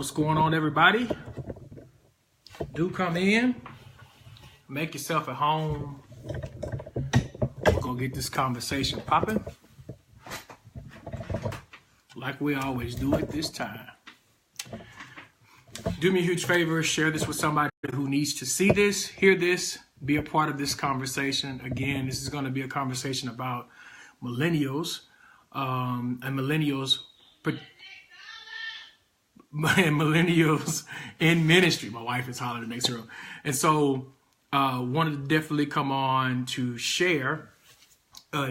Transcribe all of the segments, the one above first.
What's going on, everybody? Do come in, make yourself at home. We're gonna get this conversation popping like we always do at this time. Do me a huge favor, share this with somebody who needs to see this, hear this, be a part of this conversation. Again, this is going to be a conversation about millennials and millennials in ministry. My wife is hollering in the next room. And so wanted to definitely come on to share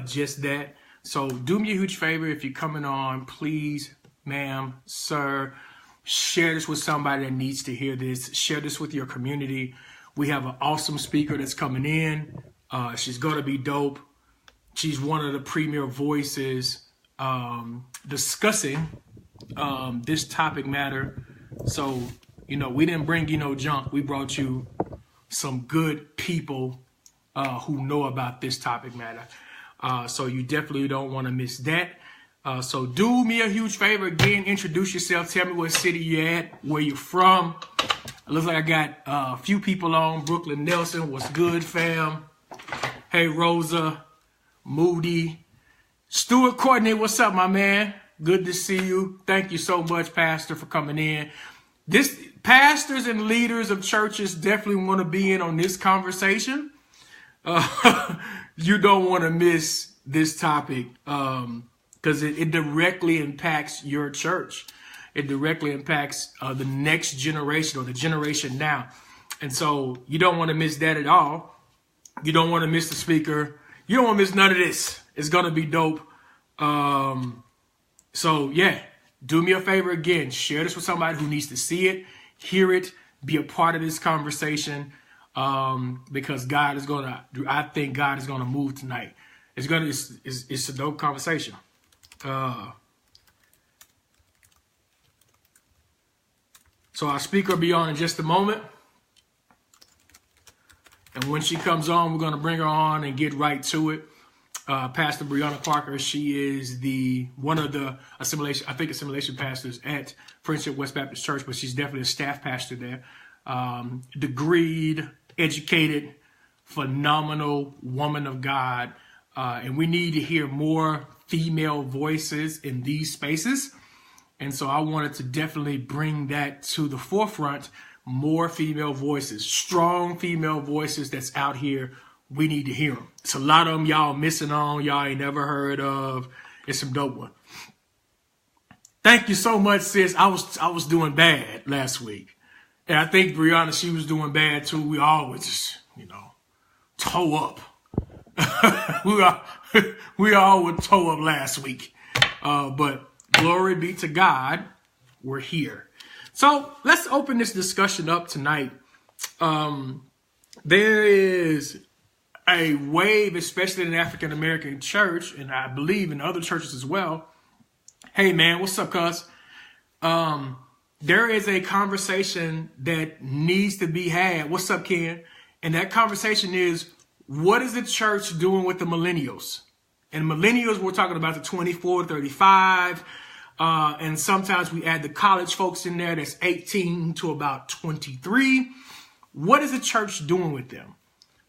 just that. So do me a huge favor. If you're coming on, please, ma'am, sir, share this with somebody that needs to hear this. Share this with your community. We have an awesome speaker that's coming in. She's going to be dope. She's one of the premier voices discussing this topic matter. So, we didn't bring you no junk. We brought you some good people who know about this topic matter. So you definitely don't want to miss that. So do me a huge favor. Again, introduce yourself. Tell me what city you're at, where you're from. It looks like I got a few people on. Brooklyn Nelson, what's good, fam? Hey, Rosa, Moody. Stuart Courtney, what's up, my man? Good to see you. Thank you so much, Pastor, for coming in. Pastors and leaders of churches definitely want to be in on this conversation. You don't want to miss this topic because it directly impacts your church. It directly impacts the next generation or the generation now. And so you don't want to miss that at all. You don't want to miss the speaker. You don't want to miss none of this. It's going to be dope. So yeah, do me a favor again. Share this with somebody who needs to see it, hear it, be a part of this conversation. Because I think God is gonna move tonight. It's a dope conversation. So our speaker will be on in just a moment. And when she comes on, we're gonna bring her on and get right to it. Pastor Brianna Parker, she is one of the assimilation pastors at Friendship West Baptist Church, but she's definitely a staff pastor there. Degreed, educated, phenomenal woman of God. And we need to hear more female voices in these spaces. And so I wanted to definitely bring that to the forefront. More female voices, strong female voices that's out here. We need to hear them. It's a lot of them y'all missing on. Y'all ain't never heard of. It's some dope one. Thank you so much, sis. I was doing bad last week. And I think Brianna, she was doing bad too. We always just, toe up. we all would toe up last week. But glory be to God, we're here. So let's open this discussion up tonight. There is a wave, especially in the African American church, and I believe in other churches as well. Hey man, what's up, cuz? There is a conversation that needs to be had. What's up, Ken? And that conversation is, what is the church doing with the millennials? And millennials, we're talking about the 24, 35. And sometimes we add the college folks in there that's 18 to about 23. What is the church doing with them?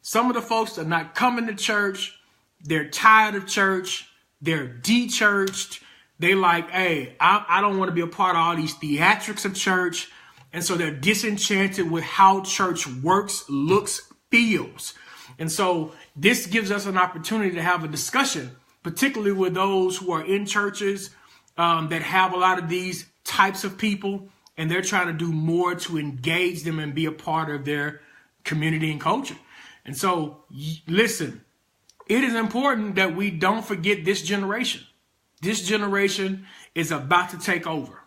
Some of the folks are not coming to church. They're tired of church. They're de-churched. They like, hey, I don't want to be a part of all these theatrics of church. And so they're disenchanted with how church works, looks, feels. And so this gives us an opportunity to have a discussion, particularly with those who are in churches that have a lot of these types of people, and they're trying to do more to engage them and be a part of their community and culture. And so, listen, it is important that we don't forget this generation. This generation is about to take over.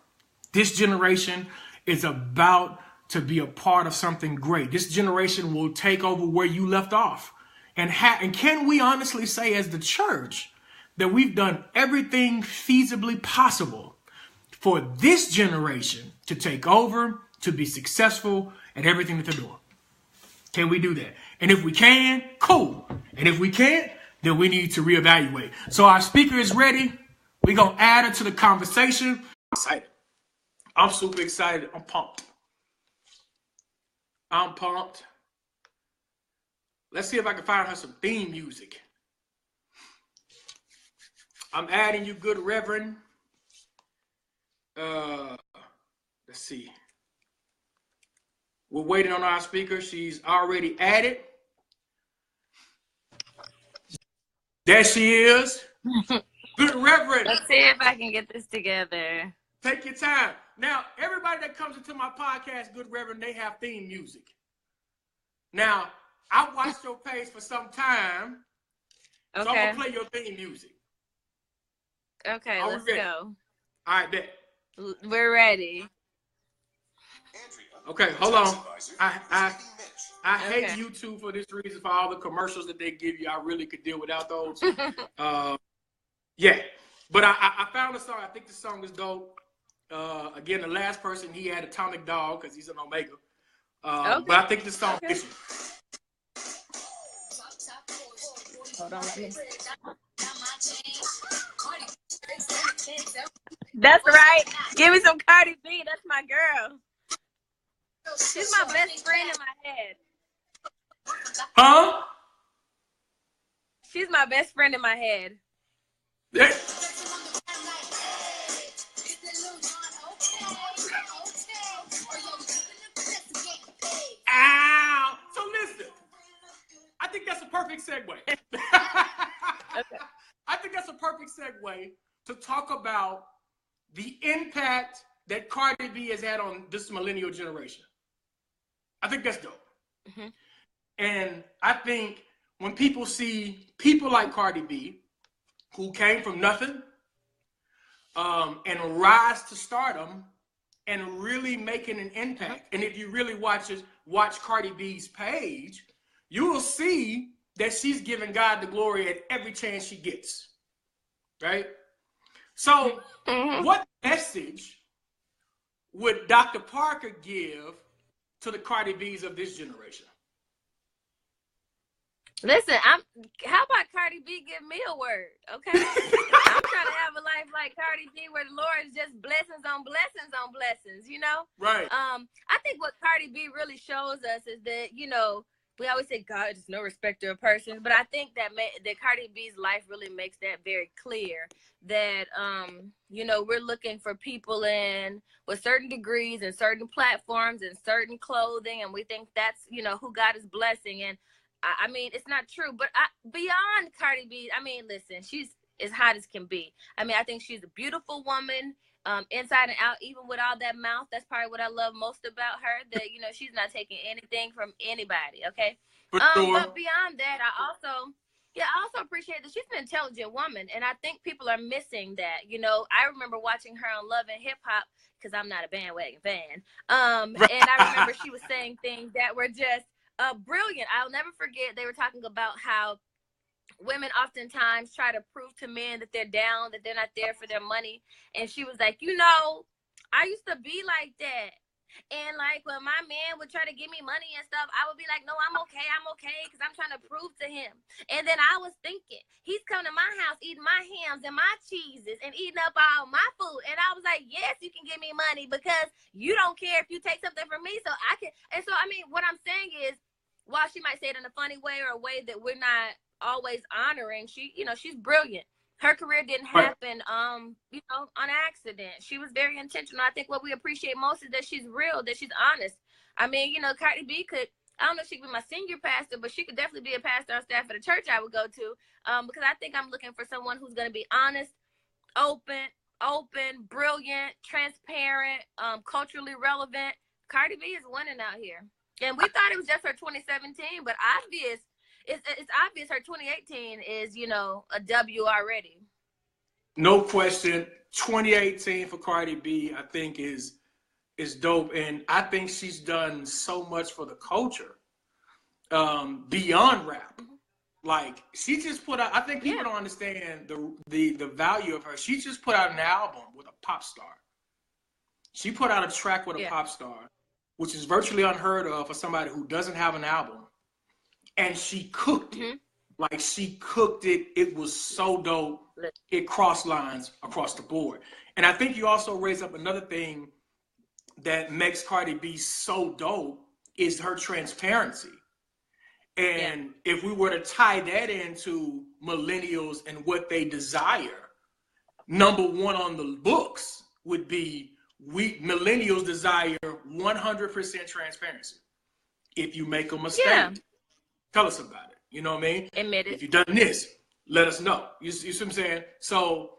This generation is about to be a part of something great. This generation will take over where you left off. And can we honestly say as the church that we've done everything feasibly possible for this generation to take over, to be successful at everything that they're doing? Can we do that? And if we can, cool. And if we can't, then we need to reevaluate. So our speaker is ready. We're going to add her to the conversation. I'm excited. I'm super excited. I'm pumped. I'm pumped. Let's see if I can find her some theme music. I'm adding you, good Reverend. Let's see. We're waiting on our speaker. She's already added. There she is. Good Reverend. Let's see if I can get this together. Take your time. Now, everybody that comes into my podcast, Good Reverend, they have theme music. Now, I watched your page for some time, so I'm going to play your theme music. Okay, let's go. All right, bet. We're ready. Okay, hold on. I hate YouTube for this reason, for all the commercials that they give you. I really could deal without those. Yeah, but I found a song. I think the song is dope. Again, the last person, he had Atomic Dog because he's an Omega. But I think this song is... Hold on, let me... That's right. Give me some Cardi B. That's my girl. She's my best friend in my head. Huh? She's my best friend in my head. Yeah. Ow! So listen, I think that's a perfect segue. Okay. I think that's a perfect segue to talk about the impact that Cardi B has had on this millennial generation. I think that's dope. Mm-hmm. And I think when people see people like Cardi B, who came from nothing, and rise to stardom and really making an impact. And if you really watch Cardi B's page, you will see that she's giving God the glory at every chance she gets, right? So what message would Dr. Parker give to the Cardi B's of this generation? Listen, how about Cardi B give me a word, okay? I'm trying to have a life like Cardi B where the Lord is just blessings on blessings on blessings, you know? Right. I think what Cardi B really shows us is that, you know, we always say God is no respecter of persons, but I think that Cardi B's life really makes that very clear that, you know, we're looking for people with certain degrees and certain platforms and certain clothing, and we think that's, you know, who God is blessing. And I mean, it's not true, but beyond Cardi B, I mean, listen, she's as hot as can be. I mean, I think she's a beautiful woman, inside and out, even with all that mouth. That's probably what I love most about her, that, you know, she's not taking anything from anybody, okay? Sure. But beyond that, I also appreciate that she's an intelligent woman, and I think people are missing that. You know, I remember watching her on Love and Hip Hop, because I'm not a bandwagon fan, and I remember she was saying things that were just brilliant. I'll never forget, they were talking about how women oftentimes try to prove to men that they're down, that they're not there for their money. And she was like, you know, I used to be like that. And like when my man would try to give me money and stuff, I would be like, no, I'm okay, because I'm trying to prove to him. And then I was thinking, he's coming to my house eating my hams and my cheeses and eating up all my food. And I was like, yes, you can give me money because you don't care if you take something from me. So I can. And so, I mean, what I'm saying is, while she might say it in a funny way or a way that we're not always honoring, she, you know, she's brilliant. Her career didn't happen, you know, on accident. She was very intentional. I think what we appreciate most is that she's real, that she's honest. I mean, you know, Cardi B could, I don't know if she could be my senior pastor, but she could definitely be a pastor on staff at the church I would go to, because I think I'm looking for someone who's going to be honest, open, brilliant, transparent, culturally relevant. Cardi B is winning out here. And we thought it was just her 2017, but it's obvious her 2018 is, you know, a W already. No question. 2018 for Cardi B, I think is dope. And I think she's done so much for the culture beyond rap. Mm-hmm. Like, she just put out, I think people don't understand the value of her. She just put out an album with a pop star. She put out a track with a pop star, which is virtually unheard of for somebody who doesn't have an album. And she cooked it. Like, she cooked it. It was so dope. It crossed lines across the board. And I think you also raised up another thing that makes Cardi B so dope is her transparency. And if we were to tie that into millennials and what they desire, number one on the books would be millennials desire 100% transparency. If you make a mistake, tell us about it. You know what I mean? Admit it. If you've done this, let us know. You see what I'm saying? So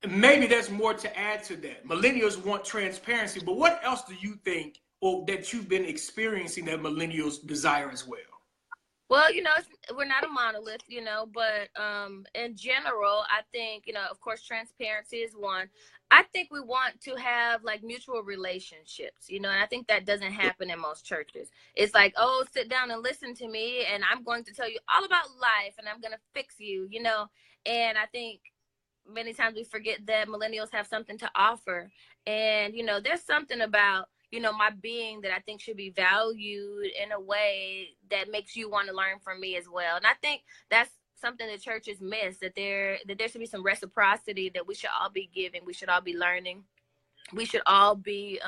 maybe there's more to add to that. Millennials want transparency, but what else do you think or that you've been experiencing that millennials desire as well? Well, you know, we're not a monolith, you know, but in general, I think, you know, of course, transparency is one. I think we want to have like mutual relationships, you know, and I think that doesn't happen in most churches. It's like, oh, sit down and listen to me, and I'm going to tell you all about life, and I'm going to fix you, you know. And I think many times we forget that millennials have something to offer. And, you know, there's something about, you know, my being that I think should be valued in a way that makes you want to learn from me as well. And I think that's something the churches miss, that there should be some reciprocity, that we should all be giving. We should all be learning. We should all be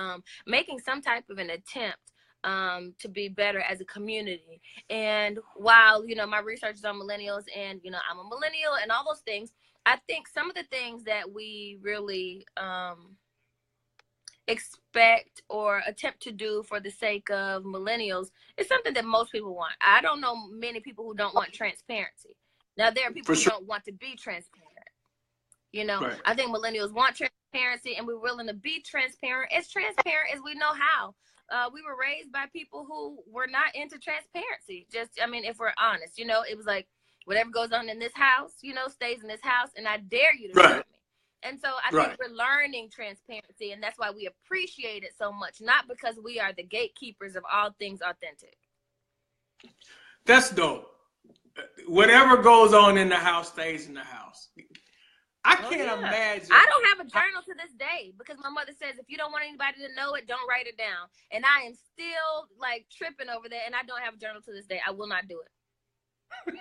making some type of an attempt to be better as a community. And while, you know, my research is on millennials and, you know, I'm a millennial and all those things, I think some of the things that we really expect or attempt to do for the sake of millennials is something that most people want. I don't know many people who don't want transparency. Now, there are people who don't want to be transparent. You know, I think millennials want transparency, and we're willing to be transparent as we know how. We were raised by people who were not into transparency. Just, I mean, if we're honest, you know, it was like, whatever goes on in this house, you know, stays in this house, and I dare you to tell me. And so I think we're learning transparency, and that's why we appreciate it so much, not because we are the gatekeepers of all things authentic. That's dope. Whatever goes on in the house stays in the house. I can't imagine. I don't have a journal to this day because my mother says if you don't want anybody to know it, don't write it down. And I am still like tripping over that, and I don't have a journal to this day. I will not do it.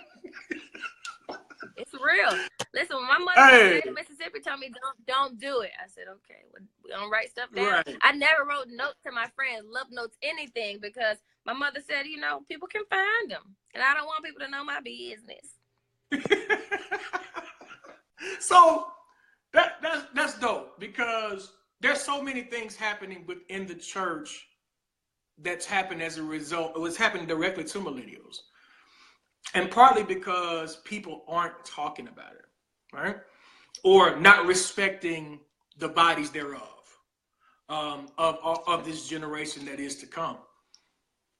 It's real. Listen, when my mother in Mississippi told me don't do it, I said, okay, well, we don't write stuff down. I never wrote notes to my friends, love notes, anything, because my mother said, you know, people can find them, and I don't want people to know my business. So that's dope, because there's so many things happening within the church that's happened as a result. It was happening directly to millennials. And partly because people aren't talking about it, right? Or not respecting the bodies thereof, of this generation that is to come.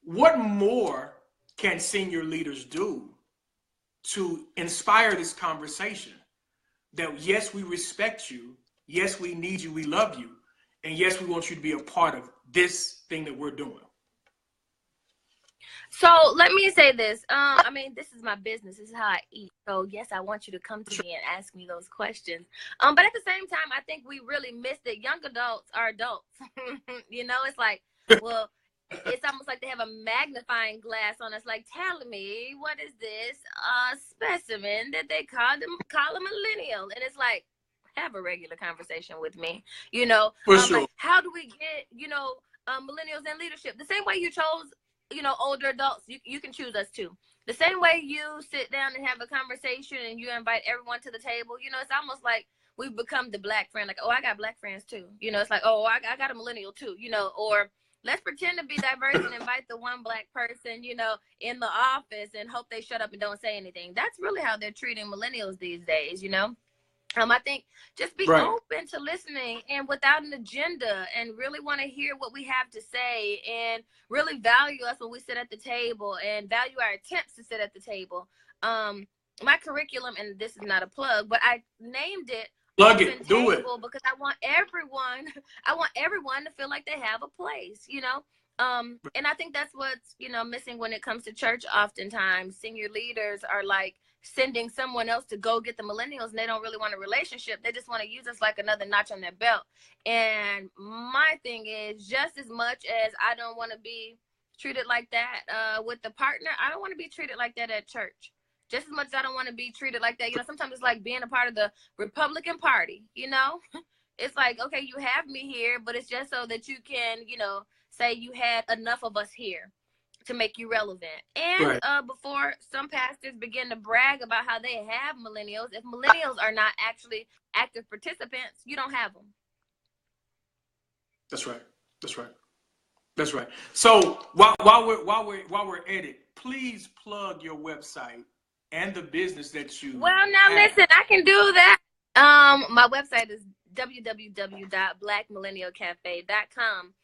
What more can senior leaders do to inspire this conversation that, yes, we respect you, yes, we need you, we love you, and yes, we want you to be a part of this thing that we're doing? So let me say this. I mean, this is my business. This is how I eat. So yes, I want you to come to me and ask me those questions. But at the same time, I think we really miss that young adults are adults. You know, it's like, well, it's almost like they have a magnifying glass on us, like, tell me, what is this specimen that they call a millennial? And it's like, have a regular conversation with me. You know, like, how do we get, you know, millennials in leadership? The same way you chose, you know, older adults, you can choose us too. The same way you sit down and have a conversation and you invite everyone to the table, you know, it's almost like we've become the black friend. Like, oh, I got black friends too. You know, it's like, oh, I got a millennial too, you know, or let's pretend to be diverse and invite the one black person, you know, in the office and hope they shut up and don't say anything. That's really how they're treating millennials these days, you know. I think just be open to listening and without an agenda, and really want to hear what we have to say, and really value us when we sit at the table and value our attempts to sit at the table. My curriculum, and this is not a plug, but I named it Plug It, do it, because I want everyone to feel like they have a place, you know. And I think that's what's, you know, missing when it comes to church. Oftentimes senior leaders are like sending someone else to go get the millennials, and they don't really want a relationship. They just want to use us like another notch on their belt. And my thing is, just as much as I don't want to be treated like that with the partner, I don't want to be treated like that at church. Just as much as I don't want to be treated like that, you know, sometimes it's like being a part of the Republican Party, you know. It's like, okay, you have me here, but it's just so that you can, you know, say you had enough of us here to make you relevant. And Right. before some pastors begin to brag about how they have millennials, if millennials are not actually active participants, you don't have them. That's right. That's right. That's right. So while we're at it, please plug your website and the business that you Well, now have. listen, I can do that. My website is www.blackmillennialcafe.com.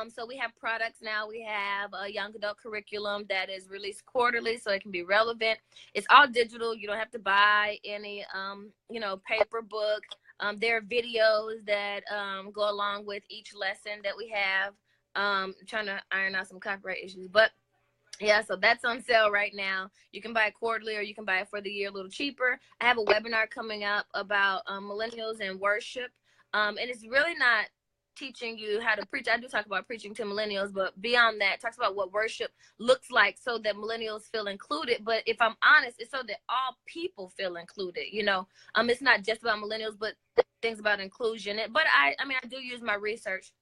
So we have products now. We have a young adult curriculum that is released quarterly, so it can be relevant. It's all digital. You don't have to buy any, you know, paper book. There are videos that go along with each lesson that we have. Trying to iron out some copyright issues, but yeah, so that's on sale right now. You can buy it quarterly or you can buy it for the year a little cheaper. I have a webinar coming up about millennials and worship. And it's really not teaching you how to preach. I do talk about preaching to millennials, but beyond that, it talks about what worship looks like so that millennials feel included. But if I'm honest, it's so that all people feel included. You know, it's not just about millennials, but things about inclusion. But I mean, I do use my research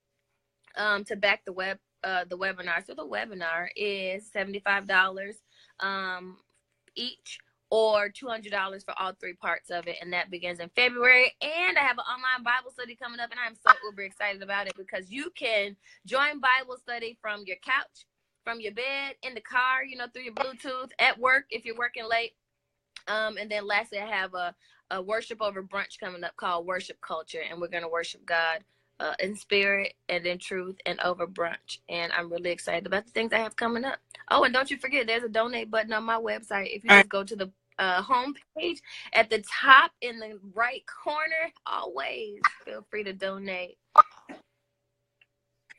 to back the webinar. So the webinar is $75 each, or $200 for all 3 parts of it, and that begins in February. And I have an online Bible study coming up, and I'm so uber excited about it because you can join Bible study from your couch, from your bed, in the car, you know, through your Bluetooth, at work if you're working late. And then lastly, I have a worship over brunch coming up called Worship Culture, and we're going to worship God in spirit and in truth and over brunch. And I'm really excited about the things I have coming up. Oh, and don't you forget, there's a donate button on my website. If you just go to the home page at the top in the right corner, always feel free to donate.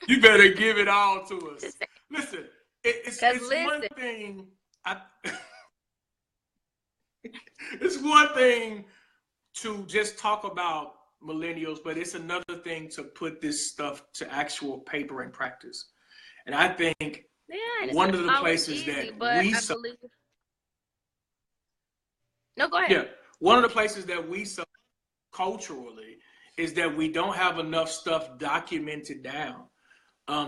You better give it all to us. Listen, it's one thing. It's one thing to just talk about millennials, but it's another thing to put this stuff to actual paper and practice. And I think one of the places that we No, go ahead. Yeah, one of the places that we suffer culturally is that we don't have enough stuff documented down,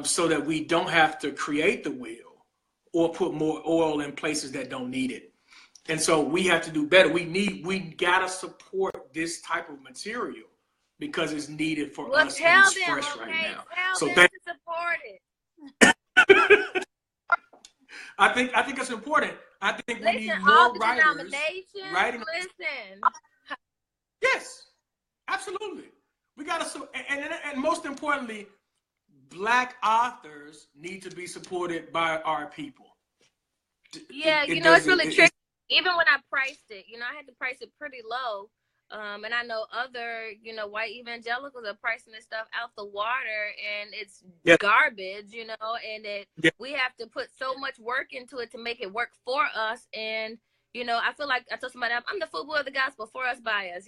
so that we don't have to create the wheel or put more oil in places that don't need it. And so we have to do better. We gotta support this type of material because it's needed for us and it's fresh right now. So them to support it. I think it's important. I think we need more all the writers writing. Listen. Yes, absolutely. We gotta, and most importantly, Black authors need to be supported by our people. Yeah, it's really tricky. Even when I priced it, I had to price it pretty low. And I know other, white evangelicals are pricing this stuff out the water, and it's garbage, and we have to put so much work into it to make it work for us. And, I feel like I told somebody, I'm the football of the gospel, for us, by us,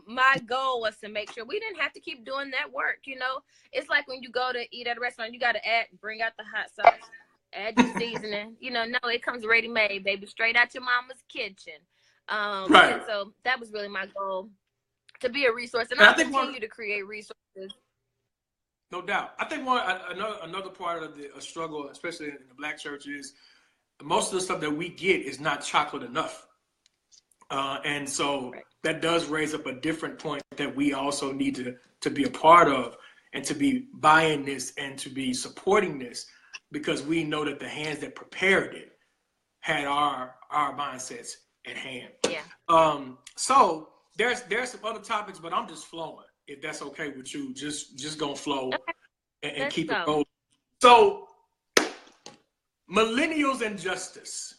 my goal was to make sure we didn't have to keep doing that work. It's like when you go to eat at a restaurant, you got to bring out the hot sauce, add your seasoning, no, it comes ready made, baby, straight out your mama's kitchen. Right. And so that was really my goal, to be a resource, and I'll continue to create resources. No doubt. I think another part of the struggle, especially in the Black church, is most of the stuff that we get is not chocolate enough. And so that does raise up a different point that we also need to be a part of, and to be buying this and to be supporting this, because we know that the hands that prepared it had our mindsets at hand. Yeah. So there's some other topics, but I'm just flowing. If that's okay with you, just gonna flow and keep it rolling. So, millennials and justice.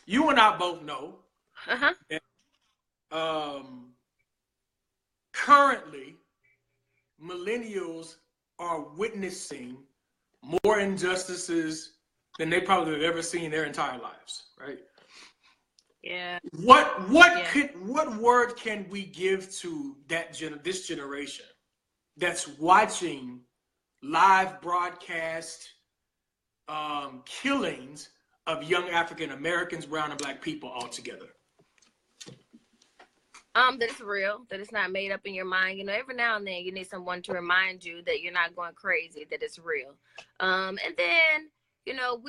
You and I both know that currently millennials are witnessing more injustices than they probably have ever seen in their entire lives, right? Yeah. What word can we give to this generation that's watching live broadcast killings of young African Americans, brown and Black people all together? That it's real, that it's not made up in your mind. You know, every now and then you need someone to remind you that you're not going crazy, that it's real. And then, you know,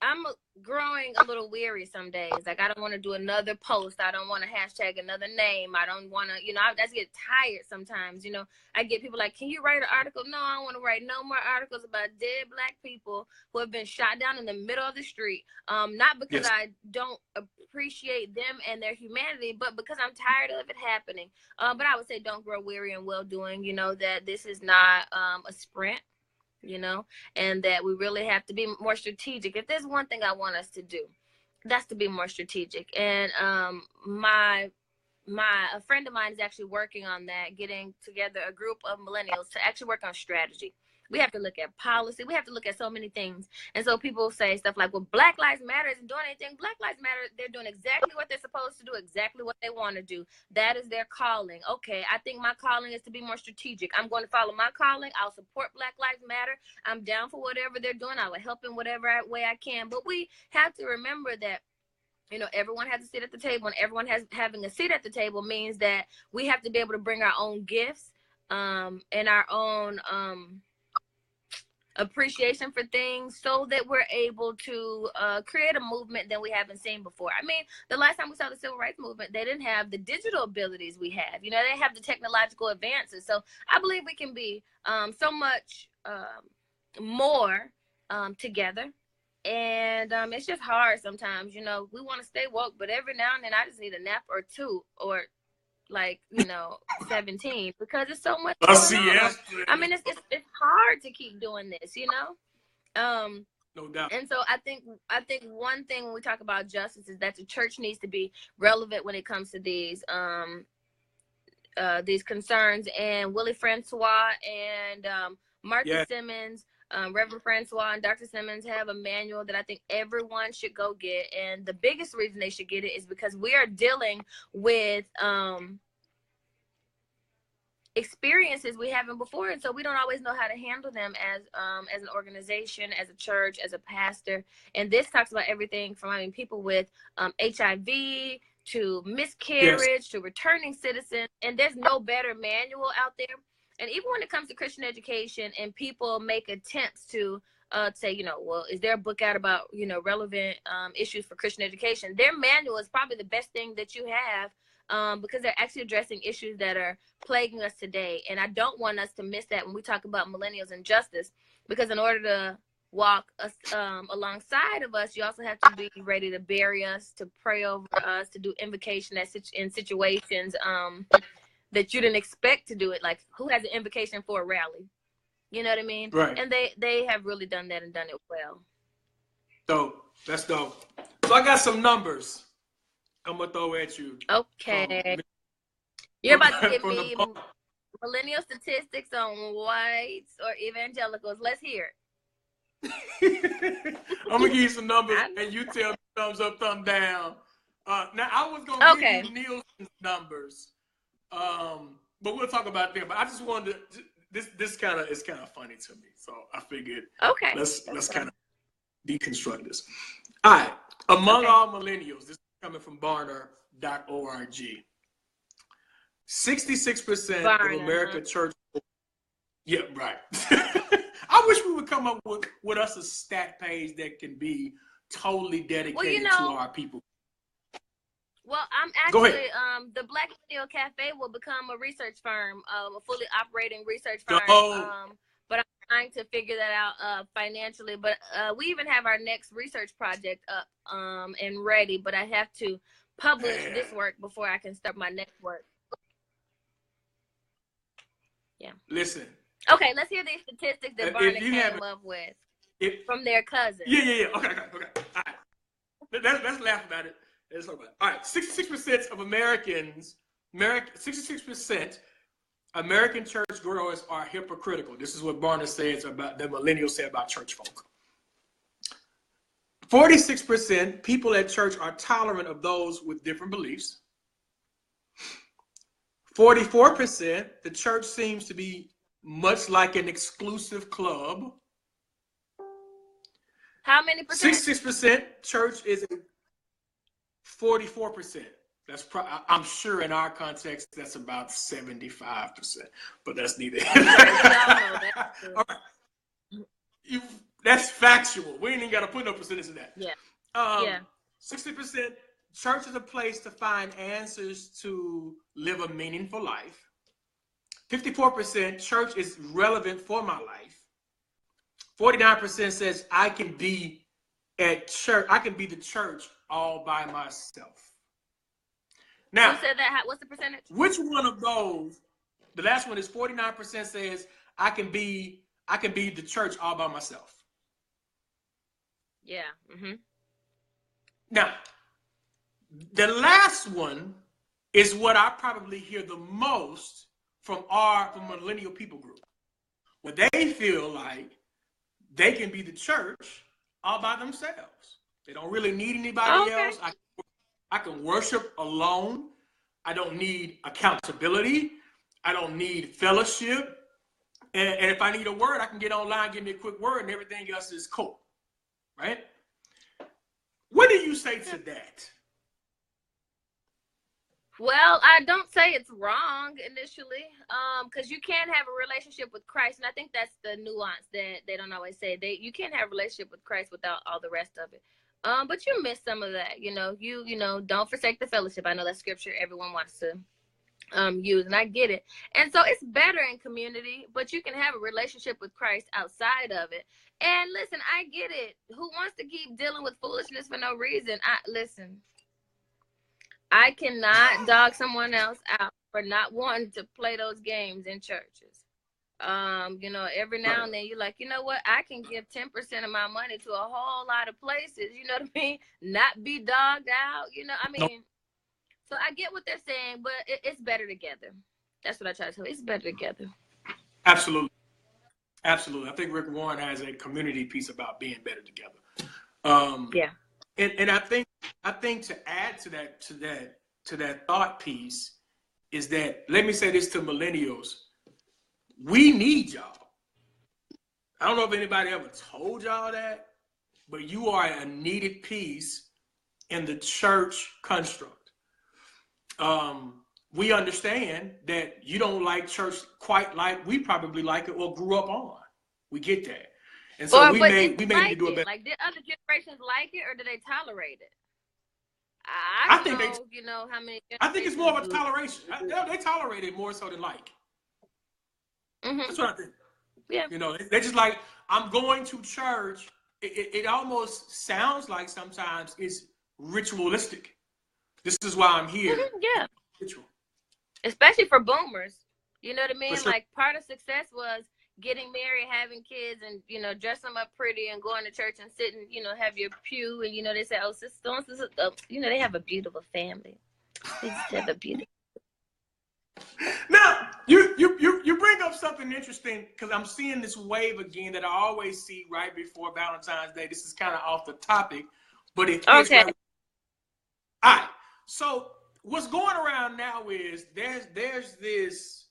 I'm growing a little weary some days. Like, I don't want to do another post. I don't want to hashtag another name. I don't want to, you know, I just get tired sometimes. You know, I get people like, can you write an article? No, I don't want to write no more articles about dead Black people who have been shot down in the middle of the street. Not because I don't appreciate them and their humanity, but because I'm tired of it happening. But I would say don't grow weary in well-doing. You know, that this is not a sprint, you know, and that we really have to be more strategic. If there's one thing I want us to do, that's to be more strategic. And a friend of mine is actually working on that, getting together a group of millennials to actually work on strategy. We have to look at policy. We have to look at so many things. And so people say stuff like, well, Black Lives Matter isn't doing anything. Black Lives Matter, they're doing exactly what they're supposed to do, exactly what they want to do. That is their calling. Okay, I think my calling is to be more strategic. I'm going to follow my calling. I'll support Black Lives Matter. I'm down for whatever they're doing. I will help in whatever way I can. But we have to remember that, you know, everyone has a seat at the table, and everyone having a seat at the table means that we have to be able to bring our own gifts and our own appreciation for things, so that we're able to create a movement that we haven't seen before. I mean, the last time we saw the civil rights movement, they didn't have the digital abilities we have. You know, they have the technological advances. So I believe we can be so much more together. And it's just hard sometimes. You know, we want to stay woke, but every now and then I just need a nap or two, or like, you know, 17, because it's so much going on. I mean, it's hard to keep doing this, you know. No doubt. And so I think one thing when we talk about justice is that the church needs to be relevant when it comes to these concerns. And Willie Francois and Martha Simmons, Reverend Francois and Dr. Simmons have a manual that I think everyone should go get. And the biggest reason they should get it is because we are dealing with experiences we haven't before, and so we don't always know how to handle them as an organization, as a church, as a pastor. And this talks about everything from, I mean, people with HIV to miscarriage to returning citizens, and there's no better manual out there. And even when it comes to Christian education, and people make attempts to say, you know, well, is there a book out about, you know, relevant issues for Christian education? Their manual is probably the best thing that you have, because they're actually addressing issues that are plaguing us today. And I don't want us to miss that when we talk about millennials and justice, because in order to walk us alongside of us, you also have to be ready to bury us, to pray over us, to do invocation in situations that you didn't expect to do it. Like, who has an invocation for a rally? You know what I mean? Right. And they have really done that and done it well. Dope. That's dope. So I got some numbers I'm going to throw at you. Okay. You're about to give me millennial statistics on whites or evangelicals. Let's hear it. I'm going to give you some numbers, and you tell me thumbs up, thumb down. Now, I was going to give you Nielsen's numbers, but we'll talk about them. But I just wanted to, this is kind of funny to me, so I figured let's kind of deconstruct this. All right, among all millennials, this is coming from Barner.org. 66% of American church. Yeah, right. I wish we would come up with us a stat page that can be totally dedicated to our people. Well, I'm actually, the Black Millennial Cafe will become a research firm, a fully operating research firm. But I'm trying to figure that out financially. But we even have our next research project up and ready. But I have to publish this work before I can start my next work. Yeah. Listen. Okay, let's hear these statistics that Barnett came up with from their cousins. Yeah. Okay. All right. Let's laugh about it. Let's talk about it. All right. 66% of Americans, 66% American church goers are hypocritical. This is what Barnett says about the millennials say about church folk. 46% people at church are tolerant of those with different beliefs. 44%, the church seems to be much like an exclusive club. How many percent? 66% church is 44%. That's I'm sure in our context that's about 75%, but that's neither. All right. That's factual. We ain't even got to put no percentage in that. Yeah. 60%, church is a place to find answers to live a meaningful life. 54%, church is relevant for my life. 49% says I can be at church. I can be the church all by myself. Now, who said that? What's the percentage? Which one of those? The last one is 49% says I can be the church all by myself. Yeah. Mm-hmm. Now, the last one is what I probably hear the most from millennial people group, where they feel like they can be the church all by themselves. They don't really need anybody else. I can worship alone. I don't need accountability. I don't need fellowship. And if I need a word, I can get online, give me a quick word, and everything else is cool. Right? What do you say to that? Well, I don't say it's wrong initially, because you can have a relationship with Christ, and I think that's the nuance that they don't always say. You can't have a relationship with Christ without all the rest of it. But you miss some of that, you know, don't forsake the fellowship. I know that scripture everyone wants to use, and I get it. And so it's better in community, but you can have a relationship with Christ outside of it. And listen, I get it. Who wants to keep dealing with foolishness for no reason? Listen. I cannot dog someone else out for not wanting to play those games in churches. You know, every now and then you're like, you know what? I can give 10% of my money to a whole lot of places, you know what I mean? Not be dogged out, you know, I mean, so I get what they're saying, but it's better together. That's what I try to tell you. It's better together. Absolutely. Absolutely. I think Rick Warren has a community piece about being better together. Yeah. And I think to add to that thought piece is that, let me say this to millennials, we need y'all. I don't know if anybody ever told y'all that, but you are a needed piece in the church construct. We understand that you don't like church quite like we probably like it or grew up on. We get that. And so we may need to do a better. Like, did other generations like it, or did they tolerate it? I think know, you know, how many. I think it's more of a toleration. They tolerate it more so than like. Mm-hmm. That's what I think. Yeah. You know, they're just like, I'm going to church. It almost sounds like sometimes it's ritualistic. This is why I'm here. Mm-hmm. Yeah. Ritual. Especially for boomers. You know what I mean? Sure. Like, part of success was getting married, having kids, and, you know, dress them up pretty and going to church and sitting, you know, have your pew, and, you know, they say, oh, sister, you know, they have a beautiful family. They just have a beautiful. Now, you bring up something interesting, because I'm seeing this wave again that I always see right before Valentine's Day. This is kind of off the topic, but it fits okay. Right. All right. So what's going around now is there's this.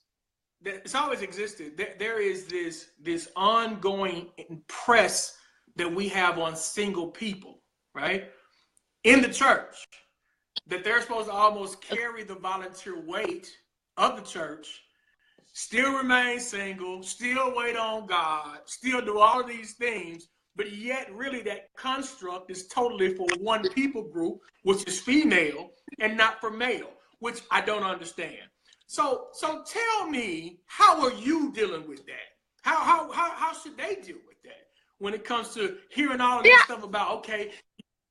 It's always existed. There is this ongoing press that we have on single people, right, in the church, that they're supposed to almost carry the volunteer weight of the church, still remain single, still wait on God, still do all of these things, but yet really that construct is totally for one people group, which is female, and not for male, which I don't understand. So tell me, how are you dealing with that? How should they deal with that when it comes to hearing all of this stuff about, okay,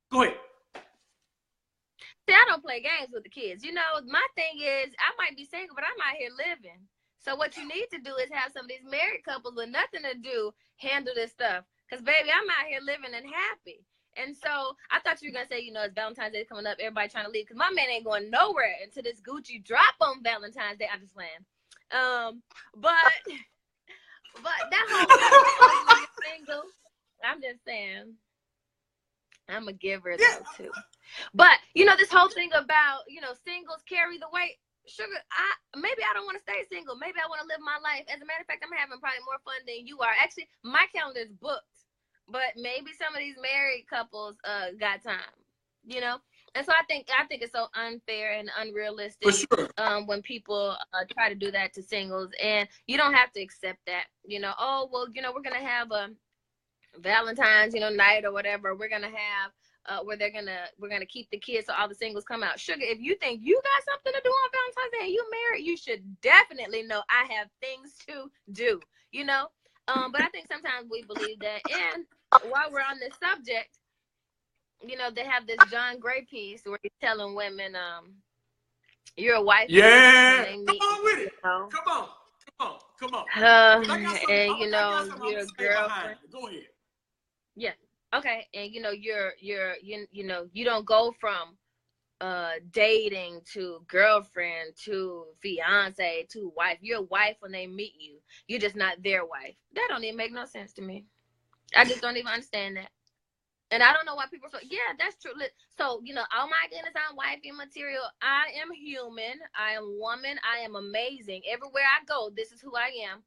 go ahead. See, I don't play games with the kids. You know, my thing is, I might be single, but I'm out here living. So what you need to do is have some of these married couples with nothing to do handle this stuff. Because, baby, I'm out here living and happy. And so I thought you were going to say, you know, it's Valentine's Day coming up, everybody trying to leave. Because my man ain't going nowhere until this Gucci drop on Valentine's Day. I'm just playing. But that whole single, I'm just saying, I'm a giver, though, too. But, you know, this whole thing about, you know, singles carry the weight. Sugar, maybe I don't want to stay single. Maybe I want to live my life. As a matter of fact, I'm having probably more fun than you are. Actually, my calendar is booked. But maybe some of these married couples got time, you know? And so I think it's so unfair and unrealistic For sure. when people try to do that to singles, and you don't have to accept that. Oh well, we're gonna have a Valentine's night or whatever. We're gonna have where we're gonna keep the kids so all the singles come out. Sugar, if you think you got something to do on Valentine's Day and you married, you should definitely know I have things to do. But I think sometimes we believe that. And while we're on this subject, they have this John Gray piece where he's telling women, you're a wife. Yeah. Come on with it. Come on. And you're a girlfriend. Go ahead. Yeah. Okay. And you don't go from dating to girlfriend to fiance to wife. You're a wife when they meet you. You're just not their wife. That don't even make no sense to me. I just don't even understand that. And I don't know why people say, yeah, that's true. So, oh my goodness, I'm wifey material. I am human. I am woman. I am amazing. Everywhere I go, this is who I am.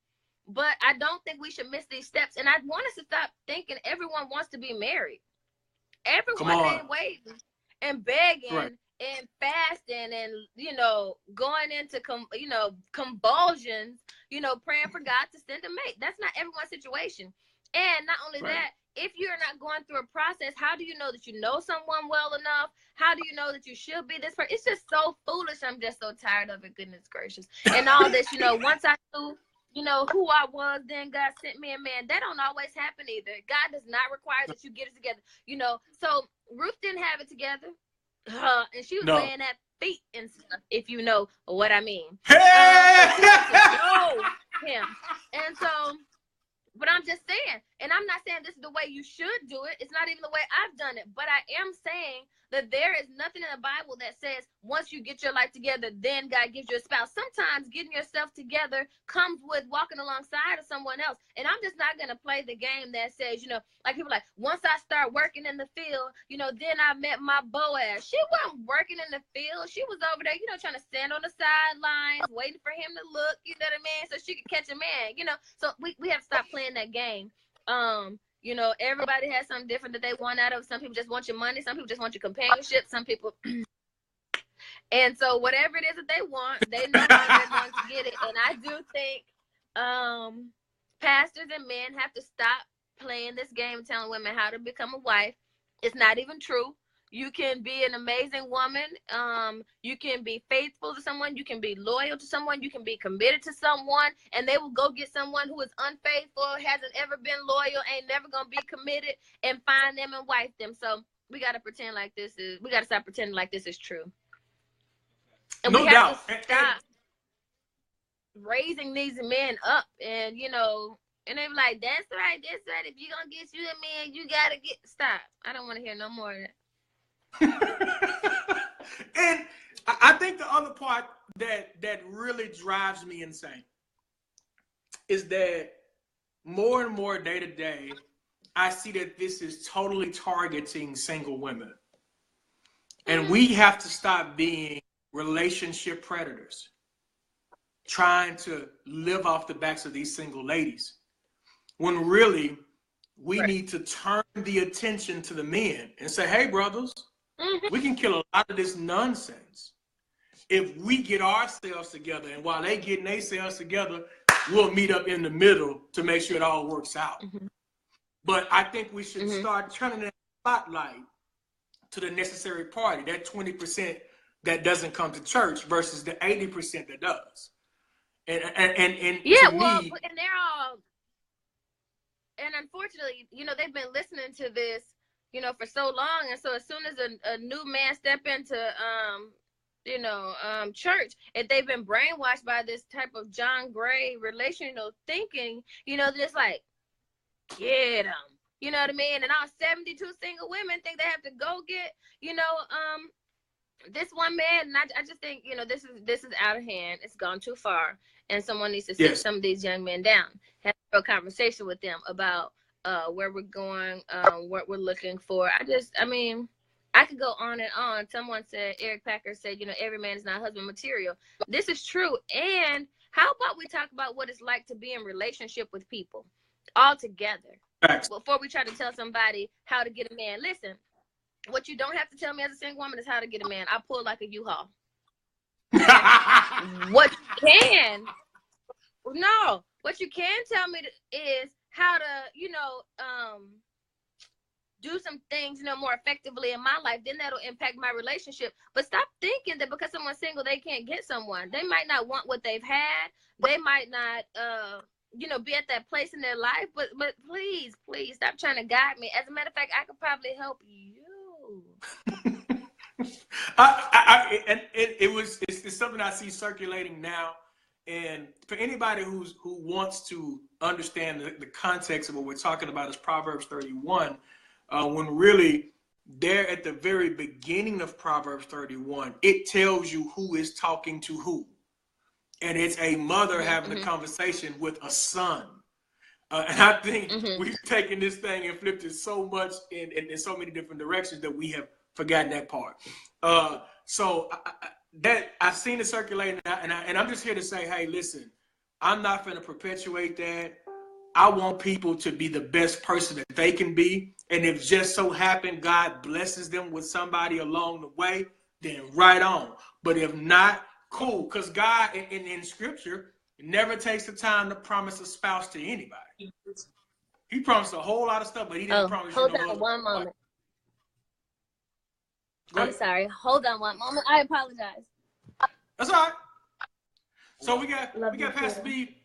But I don't think we should miss these steps. And I want us to stop thinking everyone wants to be married. Everyone ain't waiting and begging and fasting and, going into, convulsions, praying for God to send a mate. That's not everyone's situation. And not only that, if you're not going through a process, how do you know that you know someone well enough? How do you know that you should be this person? It's just so foolish. I'm just so tired of it. Goodness gracious. And all this, once I knew, who I was, then God sent me a man. That don't always happen either. God does not require that you get it together. So Ruth didn't have it together. And she was laying at feet and stuff, if you know what I mean. Hey! So she had to know him. And so... But I'm just saying, and I'm not saying this is the way you should do it. It's not even the way I've done it. But I am saying that there is nothing in the Bible that says once you get your life together, then God gives you a spouse. Sometimes getting yourself together comes with walking alongside of someone else. And I'm just not going to play the game that says, like people like, once I start working in the field, then I met my Boaz. She wasn't working in the field. She was over there, trying to stand on the sidelines, waiting for him to look, you know what I mean? So she could catch a man, So we have to stop playing that game. Everybody has something different that they want out of. Some people just want your money. Some people just want your companionship. Some people, and so whatever it is that they want, they know how they're going to get it. And I do think pastors and men have to stop playing this game, telling women how to become a wife. It's not even true. You can be an amazing woman. You can be faithful to someone. You can be loyal to someone. You can be committed to someone. And they will go get someone who is unfaithful, hasn't ever been loyal, ain't never going to be committed, and find them and wife them. So we got to we got to stop pretending like this is true. And we have to stop raising these men up. And, and they be like, that's right. If you're going to get you a man, you got to stop. I don't want to hear no more of that. And I think the other part that really drives me insane is that more and more day to day, I see that this is totally targeting single women. And we have to stop being relationship predators, trying to live off the backs of these single ladies, when really we need to turn the attention to the men and say, hey, brothers, we can kill a lot of this nonsense if we get ourselves together. And while they getting themselves together, we'll meet up in the middle to make sure it all works out. But I think we should start turning that spotlight to the necessary party, that 20% that doesn't come to church versus the 80% that does. And yeah, to well, me, and they're all, and unfortunately, they've been listening to this, for so long. And so as soon as a new man step into, church, if they've been brainwashed by this type of John Gray relational thinking, just like, get them, you know what I mean? And all 72 single women think they have to go get, this one man. And I just think, this is out of hand. It's gone too far. And someone needs to sit some of these young men down, have a conversation with them about where we're going, what we're looking for. I could go on and on. Someone said, Eric Packer said, every man is not husband material. This is true. And how about we talk about what it's like to be in relationship with people all together before we try to tell somebody how to get a man? Listen, What you don't have to tell me as a single woman is how to get a man. I pull like a U-Haul. What you can, no, what you can tell me is how to, you know, do some things, you know, more effectively in my life. Then that'll impact my relationship. But stop thinking that because someone's single, they can't get someone. They might not want what they've had. They might not, you know, be at that place in their life. But please, please stop trying to guide me. As a matter of fact, I could probably help you. It's something I see circulating now, and for anybody who wants to understand the context of what we're talking about is Proverbs 31, when really there at the very beginning of Proverbs 31, it tells you who is talking to who, and it's a mother having a conversation with a son. And I think we've taken this thing and flipped it so much in so many different directions that we have forgotten that part. So I've seen it circulating, and I'm just here to say, hey, listen, I'm not going to perpetuate that. I want people to be the best person that they can be. And if just so happen God blesses them with somebody along the way, then right on. But if not, cool. Because God in Scripture never takes the time to promise a spouse to anybody. He promised a whole lot of stuff, but he didn't promise you no Hold on one moment. I'm sorry. Hold on one moment. I apologize. That's all right. So we got Pastor B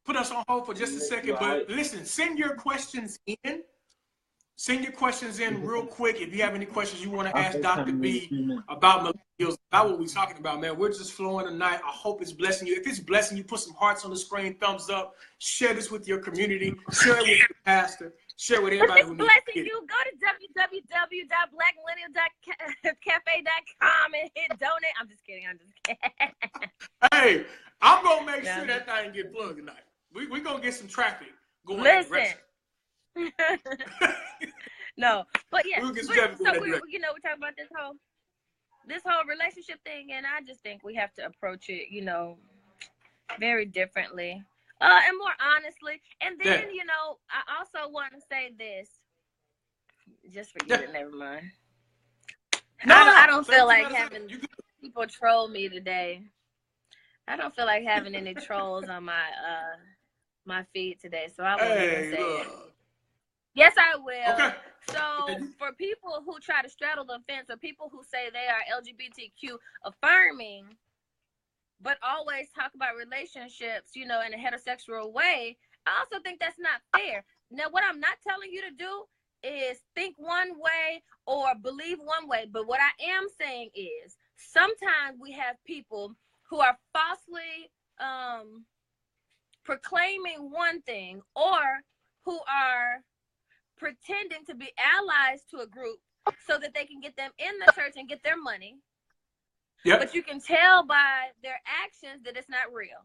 put us on hold for just a second. But listen, send your questions in. Send your questions in real quick. If you have any questions you want to ask Dr. B about millennials, about what we're talking about, man, we're just flowing tonight. I hope it's blessing you. If it's blessing you, put some hearts on the screen, thumbs up, share this with your community, share it with your pastor, share with everybody who needs blessing you. Go to www.blackmillennial.cafe.com and hit donate. I'm just kidding. Hey, I'm going to make sure that thing get plugged tonight. We're going to get some traffic going. Listen. No, but yeah, we're talking about this whole relationship thing, and I just think we have to approach it, you know, very differently, and more honestly. And then, you know, I also want to say this. Just forget it. Never mind. I don't feel like having people troll me today. I don't feel like having any trolls on my feed today, so I won't even say it. Yes, I will. Okay. So for people who try to straddle the fence, or people who say they are LGBTQ affirming, but always talk about relationships, you know, in a heterosexual way, I also think that's not fair. Now, what I'm not telling you to do is think one way or believe one way. But what I am saying is sometimes we have people who are falsely proclaiming one thing, or who are pretending to be allies to a group so that they can get them in the church and get their money. Yep. But you can tell by their actions that it's not real.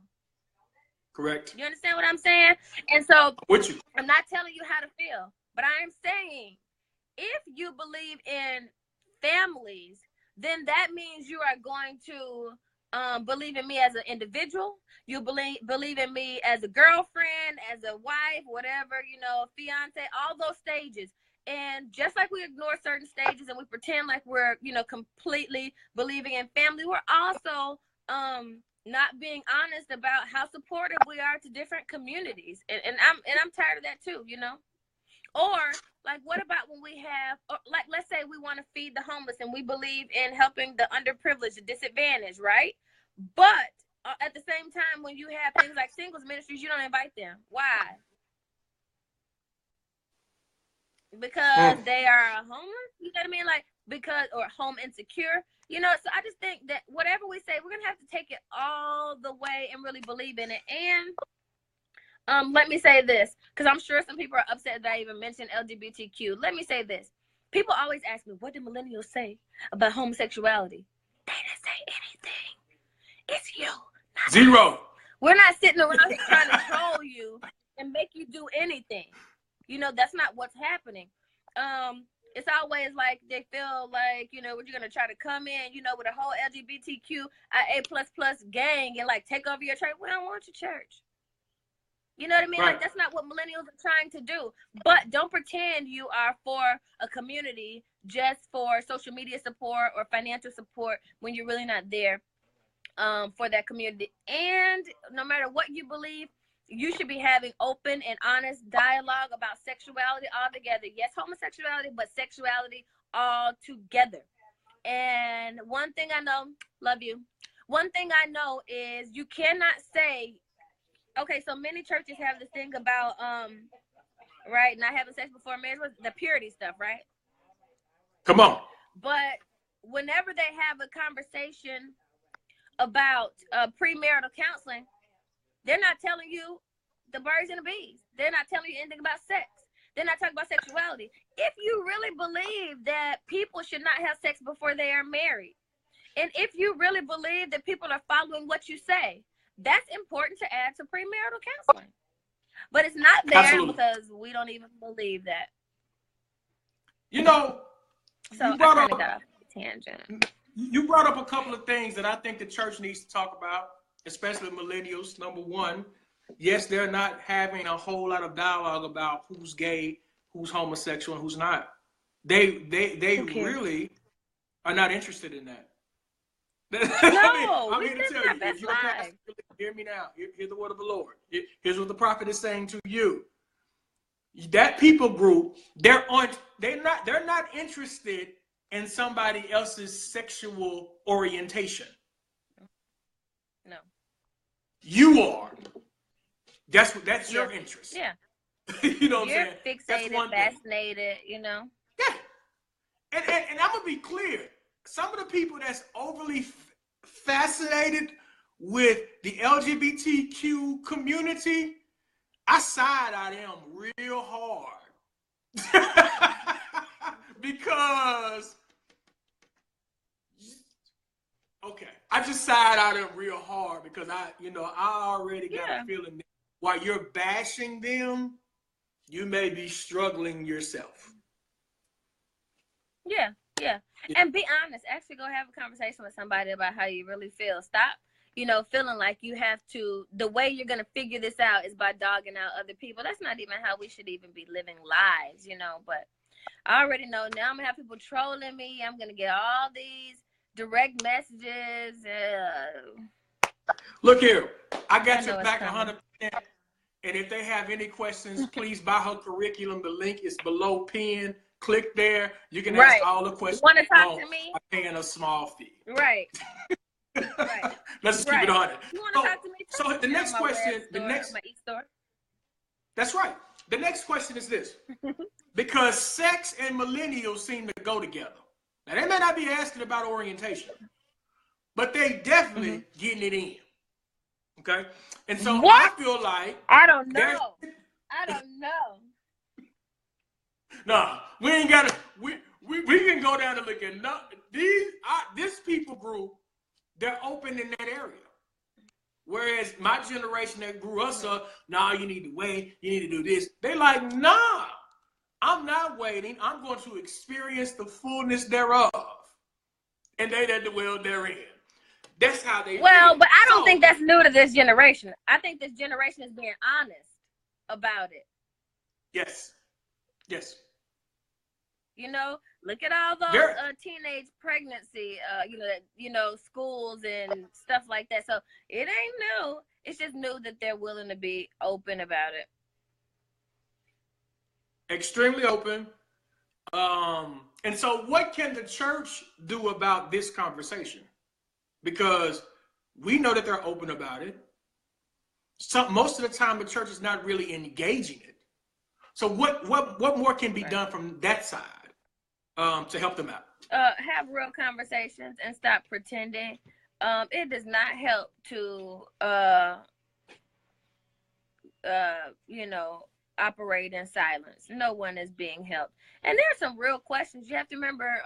Correct. You understand what I'm saying? And so I'm not telling you how to feel, but I am saying if you believe in families, then that means you are going to believe in me as an individual. You believe in me as a girlfriend, as a wife, whatever, you know, fiance, all those stages. And just like we ignore certain stages and we pretend like we're, you know, completely believing in family, we're also not being honest about how supportive we are to different communities. And I'm tired of that too, you know. Or like, what about when we have, like, let's say we want to feed the homeless and we believe in helping the underprivileged, the disadvantaged, right? But at the same time, when you have things like singles ministries, you don't invite them. Why? Because they are homeless, you know what I mean? Like, because, or home insecure, you know. So I just think that whatever we say, we're gonna have to take it all the way and really believe in it. And let me say this, because I'm sure some people are upset that I even mentioned LGBTQ. Let me say this. People always ask me, what did millennials say about homosexuality? They didn't say anything. It's you. Zero. We're not sitting around trying to troll you and make you do anything. You know, that's not what's happening. It's always like they feel like, you know, you're going to try to come in, you know, with a whole LGBTQ A++ gang and like take over your church. We don't want your church. You know what I mean? Right. Like, that's not what millennials are trying to do. But don't pretend you are for a community just for social media support or financial support when you're really not there for that community. And no matter what you believe, you should be having open and honest dialogue about sexuality altogether. Yes, homosexuality, but sexuality all together. And one thing I know, love you. One thing I know is you cannot say, okay, so many churches have this thing about right, not having sex before marriage, was the purity stuff, right? Come on. But whenever they have a conversation about premarital counseling, they're not telling you the birds and the bees. They're not telling you anything about sex. They're not talking about sexuality. If you really believe that people should not have sex before they are married, and if you really believe that people are following what you say, that's important to add to premarital counseling. But it's not there Absolutely. because we don't even believe that. You know, so I kind of got off the tangent. You brought up a couple of things that I think the church needs to talk about, especially millennials. Number one, yes, they're not having a whole lot of dialogue about who's gay, who's homosexual, and who's not. They really are not interested in that. No, I'm here to tell you, if you're a pastor, hear me now. Hear the word of the Lord. Here's what the prophet is saying to you. That people group, they're not interested in somebody else's sexual orientation. No. You are. That's your interest. Yeah. You know what I'm saying? You're fixated, fascinated, you know? Yeah. And I'm going to be clear. Some of the people that's overly fascinated with the LGBTQ community, I side-eye them real hard. Because, okay, I just side-eye them real hard because I already got a feeling that while you're bashing them, you may be struggling yourself. Yeah. And be honest. Actually go have a conversation with somebody about how you really feel. Stop, feeling like you have to, the way you're going to figure this out is by dogging out other people. That's not even how we should even be living lives, but I already know now I'm going to have people trolling me. I'm going to get all these direct messages. Look here. I got your back 100%. And if they have any questions, please buy her curriculum. The link is below pinned. Click there. You can ask all the questions. You want to talk to me? I'm paying a small fee. Right. Let's just keep it on it. You want to talk to me? So the next question, my e-store. That's right. The next question is this. Because sex and millennials seem to go together. Now, they may not be asking about orientation, but they definitely getting it in. Okay? And so I feel like... I don't know. Nah, we ain't got to... We can go down and look at... This people group, they're open in that area. Whereas my generation that grew us up, you need to wait, you need to do this. They like, nah, I'm not waiting. I'm going to experience the fullness thereof. And they that dwell therein. That's how they feel. But I don't think that's new to this generation. I think this generation is being honest about it. Yes. Look at all those teenage pregnancy, schools and stuff like that. So it ain't new. It's just new that they're willing to be open about it. Extremely open. And so what can the church do about this conversation? Because we know that they're open about it. Most of the time, the church is not really engaging it. So what more can be done from that side to help them out? Have real conversations and stop pretending. It does not help to, operate in silence. No one is being helped. And there are some real questions. You have to remember,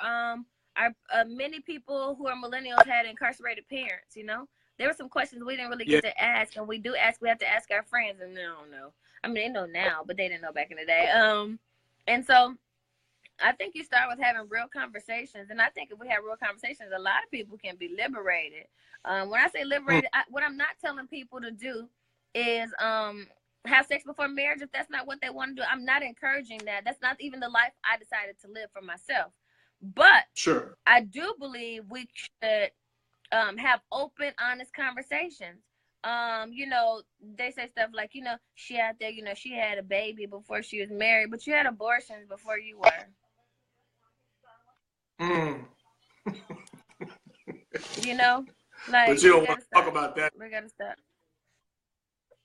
many people who are millennials had incarcerated parents, There were some questions we didn't really get to ask, and we have to ask our friends, and they don't know. I mean, they know now, but they didn't know back in the day. And so I think you start with having real conversations, and I think if we have real conversations, a lot of people can be liberated. When I say liberated, what I'm not telling people to do is have sex before marriage if that's not what they want to do. I'm not encouraging that. That's not even the life I decided to live for myself. But Sure, I do believe we should have open, honest conversations. You know, they say stuff like, you know, she out there, you know, she had a baby before she was married, but you had abortions before you were. mm. You know, But like you we don't want gotta to talk stop. about that. We gotta stop.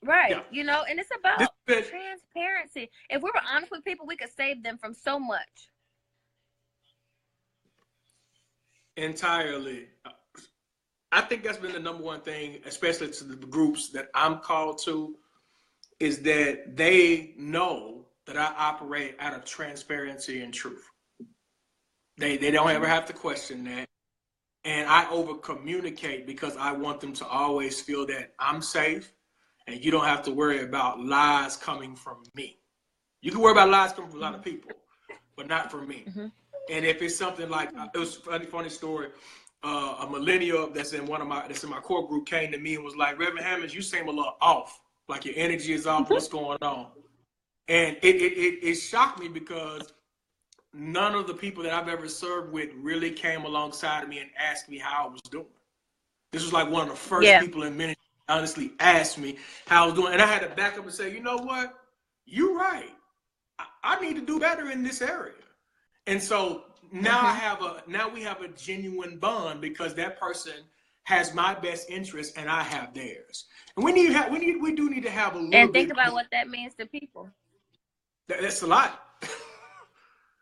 Yeah, Right. You know, and it's this about is transparency. If we were honest with people, we could save them from so much. entirely. I think that's been the number one thing, especially to the groups that I'm called to, is that they know that I operate out of transparency and truth. They don't ever Mm-hmm. have to question that. And I over communicate because I want them to always feel that I'm safe and you don't have to worry about lies coming from me. You can worry about lies coming from a lot of people, but not from me. Mm-hmm. And if it's something like, it was a funny story. A millennial that's in my core group came to me and was like, Reverend Hammonds, you seem a little off. Like your energy is off. What's going on? And it shocked me because none of the people that I've ever served with really came alongside of me and asked me how I was doing. This was like one of the first Yeah. people in ministry honestly asked me how I was doing. And I had to back up and say, you know what? You're right. I need to do better in this area. And so now Mm-hmm. we have a genuine bond because that person has my best interest and I have theirs. And we do need to have a little And think bit about more. what that means to people. That's a lot.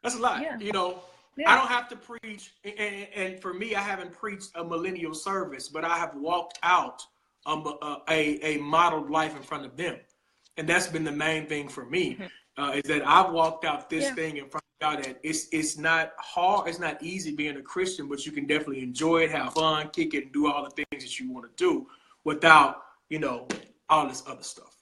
That's a lot. Yeah. You know, I Yeah. don't have to preach. And for me, I haven't preached a millennial service, but I have walked out a modeled life in front of them. And that's been the main thing for me, Mm-hmm. is that I've walked out this Yeah. thing in front of y'all that it's not hard, it's not easy being a Christian, but you can definitely enjoy it, have fun, kick it, and do all the things that you want to do without, you know, all this other stuff.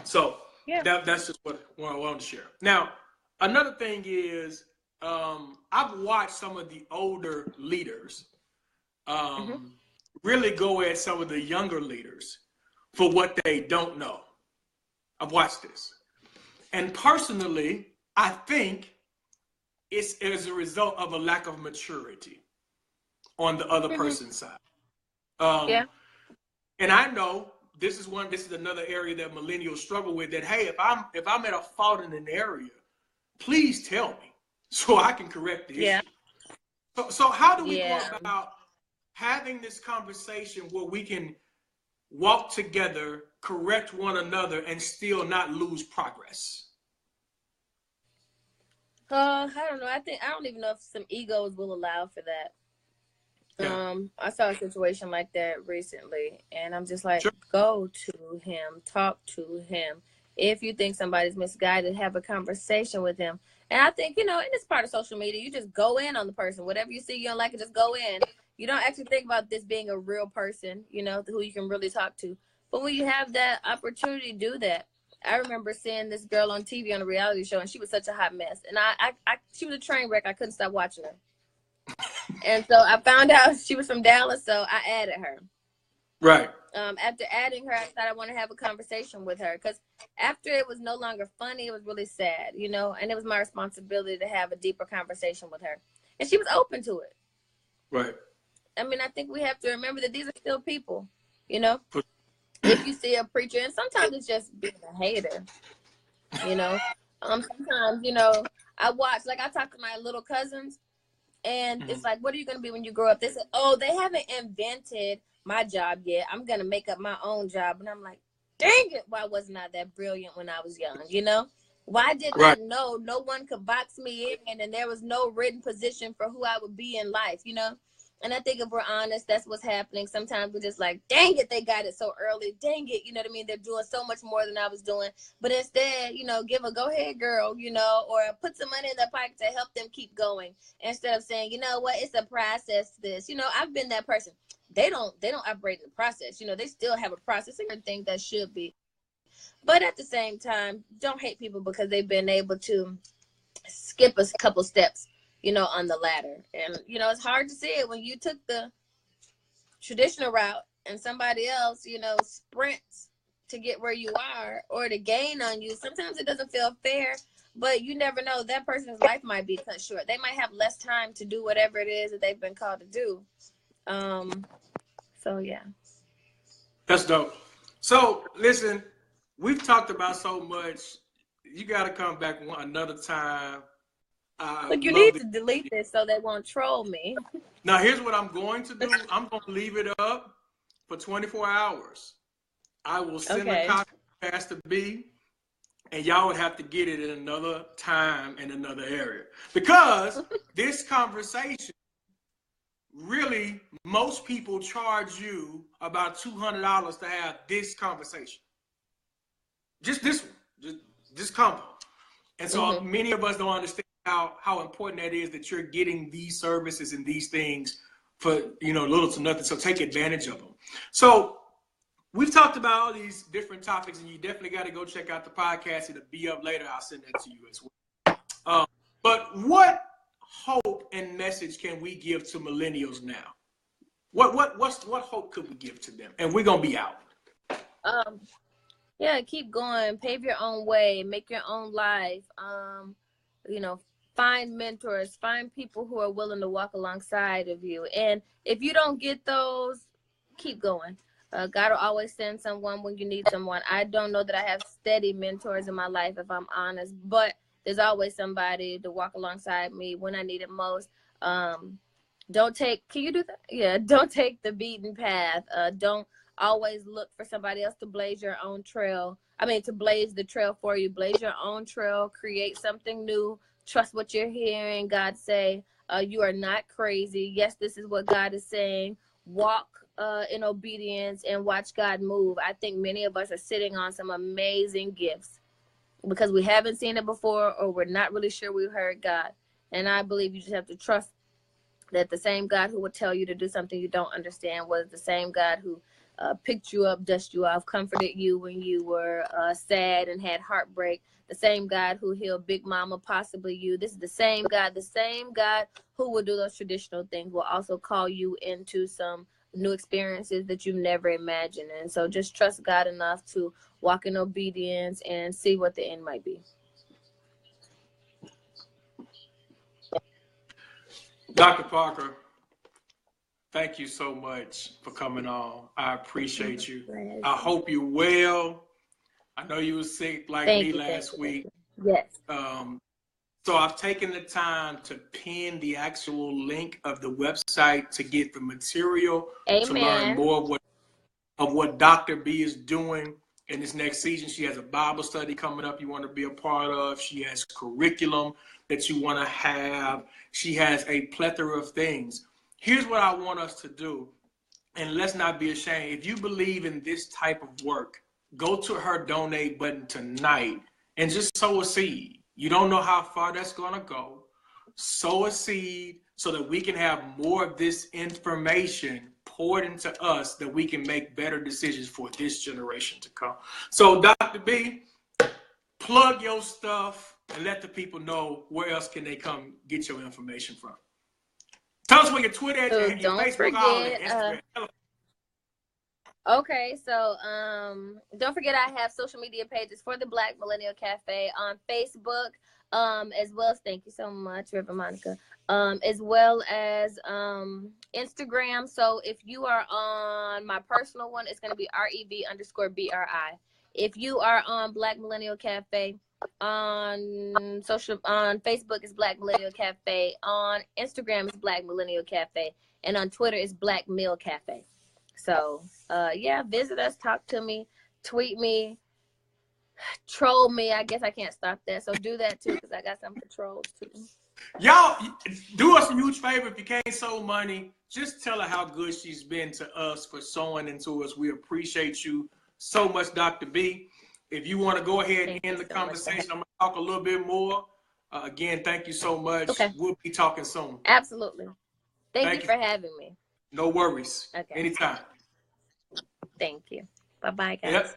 So Yeah. that's just what I wanted to share. Now, another thing is I've watched some of the older leaders Mm-hmm. really go at some of the younger leaders for what they don't know. I've watched this. And personally, I think it's as a result of a lack of maturity on the other Mm-hmm. person's side. Um, Yeah. and I know this is another area that millennials struggle with, that hey, if I'm at a fault in an area, please tell me so I can correct the Yeah. issue. So how do we go Yeah. about having this conversation where we can walk together, correct one another, and still not lose progress? I don't know. I don't even know if some egos will allow for that. Yeah, I saw a situation like that recently, and I'm just like, sure. go to him, talk to him. If you think somebody's misguided, have a conversation with him. And I think, you know, in this part of social media, you just go in on the person. Whatever you see you don't like it, just go in. You don't actually think about this being a real person, you know, who you can really talk to. But when you have that opportunity, do that. I remember seeing this girl on TV on a reality show, and she was such a hot mess. And she was a train wreck. I couldn't stop watching her. And so I found out she was from Dallas, so I added her. Right. After adding her, I thought I want to have a conversation with her, because after it was no longer funny, it was really sad, you know, and it was my responsibility to have a deeper conversation with her. And she was open to it. Right. I mean, I think we have to remember that these are still people, you know. If you see a preacher, and sometimes it's just being a hater, you know. Sometimes, you know, I talk to my little cousins, and it's like, what are you going to be when you grow up? They said, oh, they haven't invented my job yet. I'm going to make up my own job. And I'm like, dang it, why wasn't I that brilliant when I was young, you know? Why did I know no one could box me in, and there was no written position for who I would be in life, you know? And I think if we're honest, that's what's happening. Sometimes we're just like, dang it, they got it so early. Dang it, you know what I mean? They're doing so much more than I was doing. But instead, you know, give a go ahead, girl, you know, or put some money in their pocket to help them keep going, instead of saying, you know what, it's a process to this. You know, I've been that person. They don't operate in the process. You know, they still have a process and everything that should be. But at the same time, don't hate people because they've been able to skip a couple steps, you know, on the ladder. And, you know, it's hard to see it when you took the traditional route and somebody else, you know, sprints to get where you are or to gain on you. Sometimes it doesn't feel fair, but you never know. That person's life might be cut short. They might have less time to do whatever it is that they've been called to do. So yeah. That's dope. So listen, we've talked about so much. You got to come back another time. Look, you need to delete this so they won't troll me. Now, here's what I'm going to do. I'm going to leave it up for 24 hours. I will send a copy to Pastor B, and y'all would have to get it in another time in another area. Because this conversation, really, most people charge you about $200 to have this conversation. Just this one, just this combo. And so many of us don't understand how important that is, that you're getting these services and these things for, little to nothing. So take advantage of them. So we've talked about all these different topics, and you definitely got to go check out the podcast. It'll be up later. I'll send that to you as well. But what hope and message can we give to millennials now? What hope could we give to them? And we're gonna be out. Yeah, keep going. Pave your own way. Make your own life. Find mentors. Find people who are willing to walk alongside of you. And if you don't get those, keep going. God will always send someone when you need someone. I don't know that I have steady mentors in my life, if I'm honest, but there's always somebody to walk alongside me when I need it most. Don't take the beaten path. Don't always look for somebody else to blaze your own trail. To blaze the trail for you. Blaze your own trail. Create something new. Trust what you're hearing God say. You are not crazy. Yes, this is what God is saying. Walk in obedience and watch God move. I think many of us are sitting on some amazing gifts because we haven't seen it before, or we're not really sure we heard God. And I believe you just have to trust that the same God who would tell you to do something you don't understand was the same God who picked you up, dusted you off, comforted you when you were sad and had heartbreak. The same God who healed Big Mama, possibly you. This is the same God who will do those traditional things, will also call you into some new experiences that you've never imagined. And so just trust God enough to walk in obedience and see what the end might be. Dr. Parker, thank you so much for coming on. I appreciate you. I hope you're well. I know you were sick like me last week. Yes. So I've taken the time to pin the actual link of the website to get the material to learn more of what Dr. B is doing in this next season. She has a Bible study coming up you want to be a part of. She has curriculum that you want to have. She has a plethora of things. Here's what I want us to do, and let's not be ashamed. If you believe in this type of work, go to her donate button tonight and just sow a seed. You don't know how far that's going to go. Sow a seed so that we can have more of this information poured into us, that we can make better decisions for this generation to come. So Dr. B, plug your stuff and let the people know where else can they come get your information from. Tell us where your Twitter and your Facebook, Instagram. Okay, so don't forget I have social media pages for the Black Millennial Cafe on Facebook, as well as, thank you so much, Reverend Monica, as well as Instagram. So if you are on my personal one, it's going to be REV_BRI. If you are on Black Millennial Cafe, on Facebook it's Black Millennial Cafe, on Instagram it's Black Millennial Cafe, and on Twitter it's Black Mill Cafe. So visit us, talk to me, tweet me, troll me. I guess I can't stop that, so do that too, because I got some trolls too. Y'all do us a huge favor. If you can't sow money, just tell her how good she's been to us for sowing into us. We appreciate you so much, Dr. B. If you want to go ahead and end the conversation, I'm going to talk a little bit more. Again, thank you so much. Okay. We'll be talking soon. Absolutely. Thank you for having me. No worries. Okay. Anytime. Thank you. Bye-bye, guys.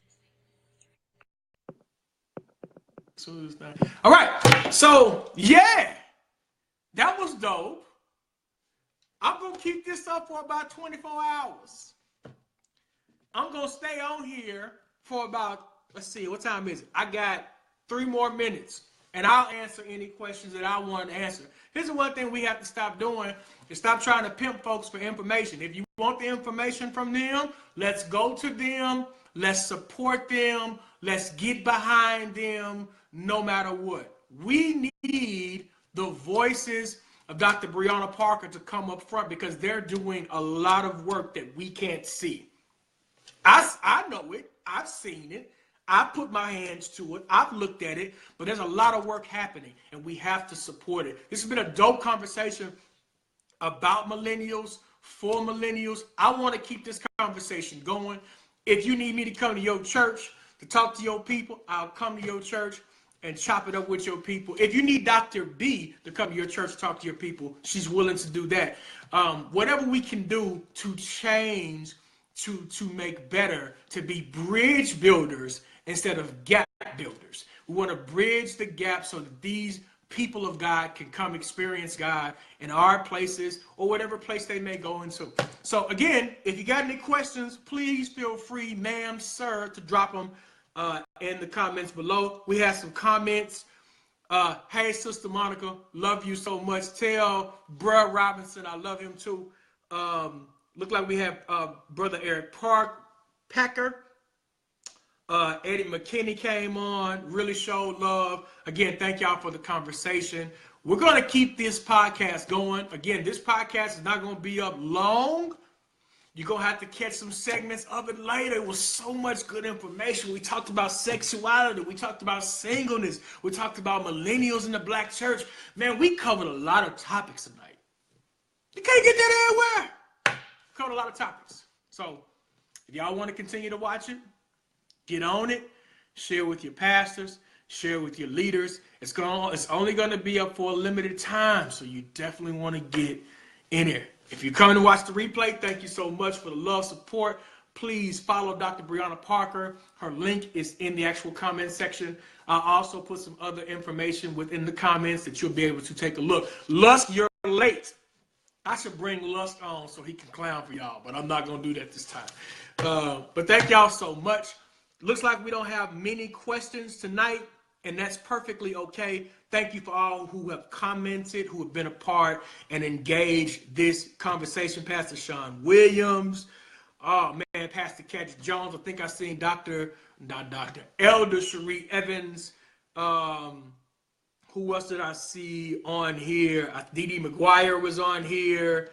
Yep. All right. So, yeah, that was dope. I'm going to keep this up for about 24 hours. I'm going to stay on here for about, let's see, what time is it? I got 3 more minutes, and I'll answer any questions that I want to answer. Here's the one thing we have to stop doing is stop trying to pimp folks for information. If you want the information from them, let's go to them. Let's support them. Let's get behind them no matter what. We need the voices of Dr. Breonna Parker to come up front because they're doing a lot of work that we can't see. I know it. I've seen it. I've put my hands to it. I've looked at it. But there's a lot of work happening, and we have to support it. This has been a dope conversation about millennials, for millennials. I want to keep this conversation going. If you need me to come to your church to talk to your people, I'll come to your church and chop it up with your people. If you need Dr. B to come to your church to talk to your people, she's willing to do that. Whatever we can do to change, to make better, to be bridge builders instead of gap builders. We want to bridge the gap so that these people of God can come experience God in our places or whatever place they may go into. So again, if you got any questions, please feel free, ma'am, sir, to drop them in the comments below. We have some comments. Hey, Sister Monica, love you so much. Tell Bruh Robinson I love him too. Look like we have Brother Eric Packer. Eddie McKinney came on, really showed love. Again, thank y'all for the conversation. We're going to keep this podcast going. Again, this podcast is not going to be up long. You're going to have to catch some segments of it later. It was so much good information. We talked about sexuality. We talked about singleness. We talked about millennials in the black church. Man, we covered a lot of topics tonight. You can't get that everywhere. We covered a lot of topics. So if y'all want to continue to watch it, get on it. Share with your pastors. Share with your leaders. It's only going to be up for a limited time, so you definitely want to get in there. If you're coming to watch the replay, thank you so much for the love, support. Please follow Dr. Breonna Parker. Her link is in the actual comment section. I'll also put some other information within the comments that you'll be able to take a look. Lusk, you're late. I should bring Lusk on so he can clown for y'all, but I'm not going to do that this time. But thank y'all so much. Looks like we don't have many questions tonight, and that's perfectly okay. Thank you for all who have commented, who have been a part and engaged this conversation. Pastor Sean Williams, oh man, Pastor Catch Jones. I think I seen Elder Cherie Evans. Who else did I see on here? Dee McGuire was on here.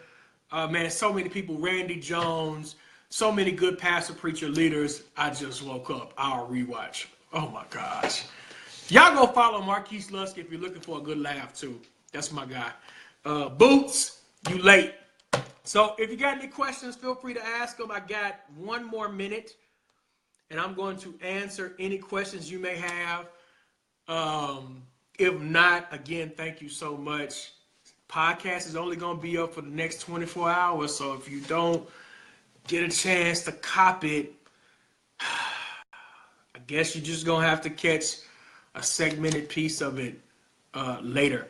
Man, so many people. Randy Jones. So many good pastor, preacher, leaders. I just woke up. I'll rewatch. Oh my gosh. Y'all go follow Marquise Lusk if you're looking for a good laugh too. That's my guy. Boots, you late. So if you got any questions, feel free to ask them. I got 1 more minute, and I'm going to answer any questions you may have. If not, again, thank you so much. Podcast is only going to be up for the next 24 hours, so if you don't get a chance to cop it, I guess you're just going to have to catch a segmented piece of it later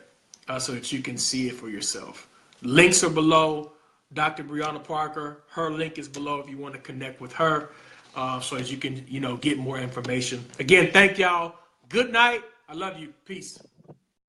so that you can see it for yourself. Links are below. Dr. Breonna Parker, her link is below if you want to connect with her so as you can, get more information. Again, thank y'all. Good night. I love you. Peace.